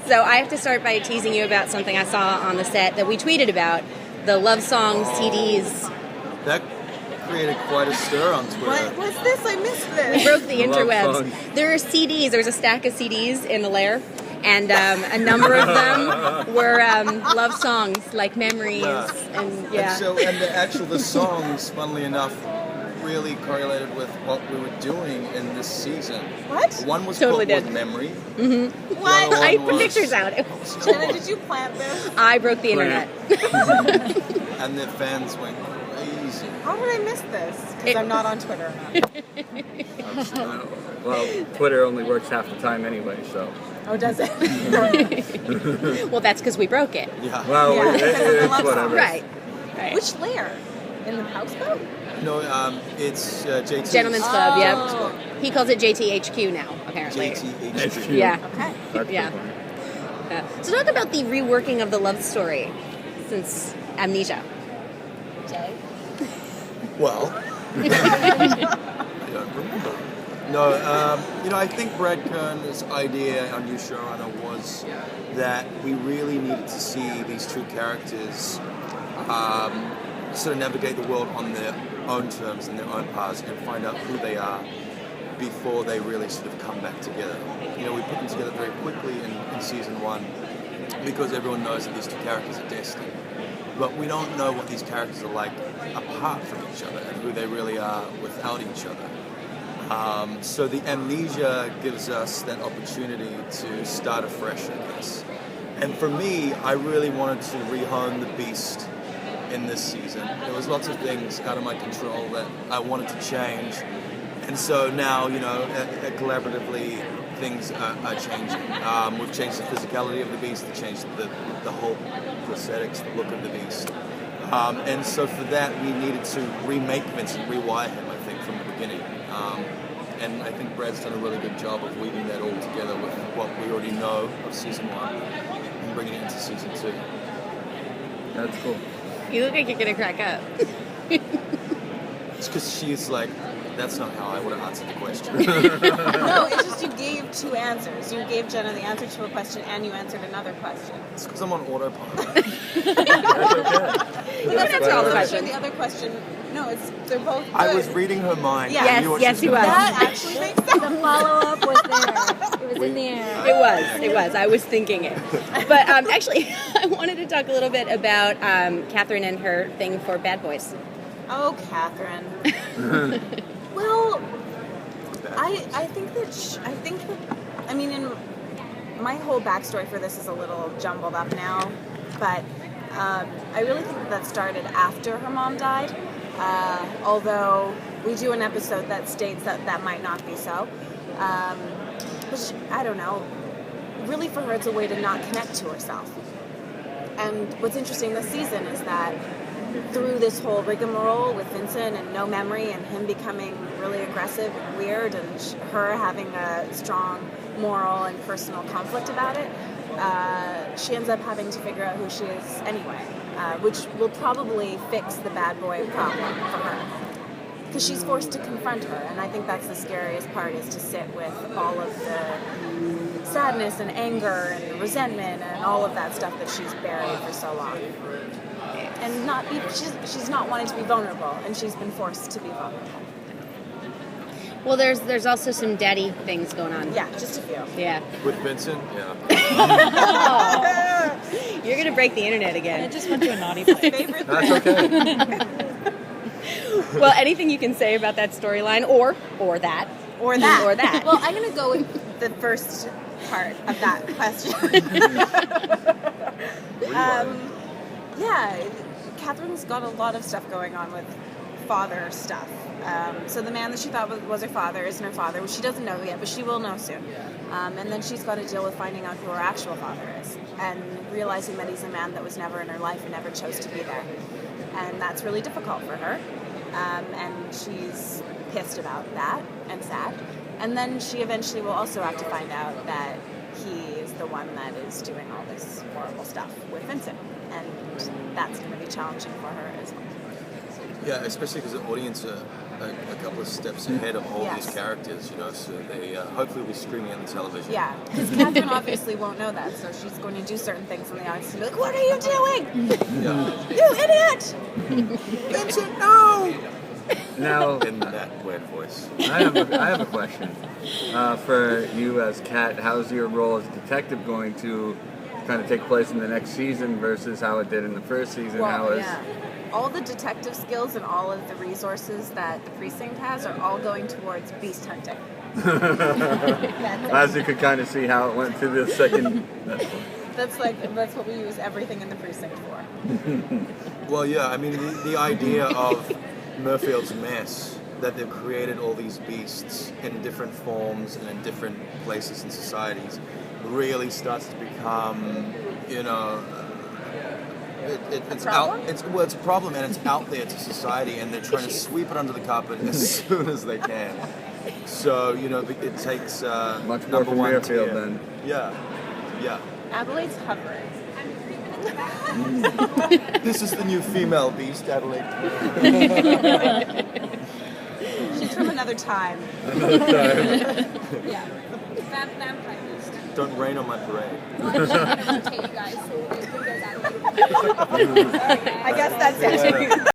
So I have to start by teasing you about something I saw on the set that we tweeted about, the love song CDs. That created quite a stir on Twitter. What's this? I missed this. We broke the Love interwebs. songs. There are CDs. There was a stack of CDs in the lair, and a number of them were love songs, like Memories, and The songs, funnily enough, really correlated with what we were doing in this season. What? One was Totally called did. Memory. What? I put pictures out. Jenna, did you plant this? I broke the internet. And the fans went crazy. How did I miss this? Because I'm not on Twitter enough. Well, Twitter only works half the time anyway, so. Oh, does it? Well, that's because we broke it. Yeah. Well, Yeah, because of the it's love whatever. Right. Which layer? In the houseboat? No, it's JT. Gentlemen's Club, yep. Oh. He calls it JTHQ now, apparently. JTHQ. Yeah. Okay. That's Yeah. funny. So talk about the reworking of the love story since Amnesia. Jay? Well, I don't remember. No, I think Brad Kern's idea, our new showrunner, was that we really needed to see these two characters sort of navigate the world on their own terms and their own paths and find out who they are before they really sort of come back together. We put them together very quickly in season 1 because everyone knows that these two characters are destined. But we don't know what these characters are like apart from each other and who they really are without each other. So the Amnesia gives us that opportunity to start afresh, I guess. And for me, I really wanted to rehome the Beast in this season. There was lots of things out of my control that I wanted to change. And so now, collaboratively, things are changing. We've changed the physicality of the Beast, we've changed the whole prosthetics, the look of the Beast. And so for that, we needed to remake Vincent, rewire him, I think, from the beginning. And I think Brad's done a really good job of weaving that all together with what we already know of season 1 and bringing it into season 2. That's cool. You look like you're going to crack up. It's because she's like, that's not how I would have answered the question. No, it's just you gave two answers. You gave Jenna the answer to a question and you answered another question. It's because I'm on autopilot. That's okay. But that's answer all the I'm questions. sure the other question, no, they're both good. I was reading her mind. Yeah. I knew what Yes, she was you gonna was. do. That actually makes sense. The follow-up was there. It was in the air. It was. I was thinking it. But actually, I wanted to talk a little bit about Catherine and her thing for Bad Boys. Oh, Catherine. Well, I think that in my whole backstory for this is a little jumbled up now, but I really think that started after her mom died. Although we do an episode that states that might not be so. But I don't know. Really, for her, it's a way to not connect to herself. And what's interesting this season is that through this whole rigmarole with Vincent and no memory and him becoming really aggressive and weird and her having a strong moral and personal conflict about it, she ends up having to figure out who she is anyway, which will probably fix the bad boy problem for her. Because she's forced to confront her, and I think that's the scariest part, is to sit with all of the sadness and anger and resentment and all of that stuff that she's buried for so long. And not be, she's not wanting to be vulnerable, and she's been forced to be vulnerable. Well, there's also some daddy things going on. Yeah, just a few. Yeah. With Vincent? Yeah. You're going to break the internet I again. just went to a naughty place. Favorite That's okay. Well, anything you can say about that storyline or that. or that. Or that. Well, I'm going to go with the first part of that question. Yeah, Catherine's got a lot of stuff going on with father stuff. So the man that she thought was her father isn't her father, which she doesn't know yet, but she will know soon. And then she's got to deal with finding out who her actual father is and realizing that he's a man that was never in her life and never chose to be there. And that's really difficult for her. And she's pissed about that and sad. And then she eventually will also have to find out that he is the one that is doing all this horrible stuff with Vincent. And that's going to be challenging for her as well. Yeah, especially because the audience are a couple of steps ahead of all Yes. these characters, you know, so they hopefully will be screaming on the television. Yeah, because Catherine obviously won't know that, so she's going to do certain things in the audience and be like, "What are you doing? Yeah. You idiot!" Vincent, no! Now, In that weird voice. I have a question. For you as Kat, how's your role as a detective going to kind of take place in the next season versus how it did in the first season? How is all the detective skills and all of the resources that the precinct has are all going towards beast hunting. as you could kind of see how it went to the second. That's what we use everything in the precinct for. Well, yeah, I mean, the idea of Murfield's mess, that they've created all these beasts in different forms and in different places and societies, really starts to become, you know, it's problem? out. It's a problem, and it's out there to society, and they're trying to sweep it under the carpet as soon as they can. So, you know, it takes Much more number from one Muirfield tier. then. Yeah, yeah. Adelaide's hovering. This is the new female beast, Adelaide. She's from another time. Yeah. Vampire beast. Don't rain on my parade. Well, I'm just gonna rotate you guys so we can go that way. I guess that's it.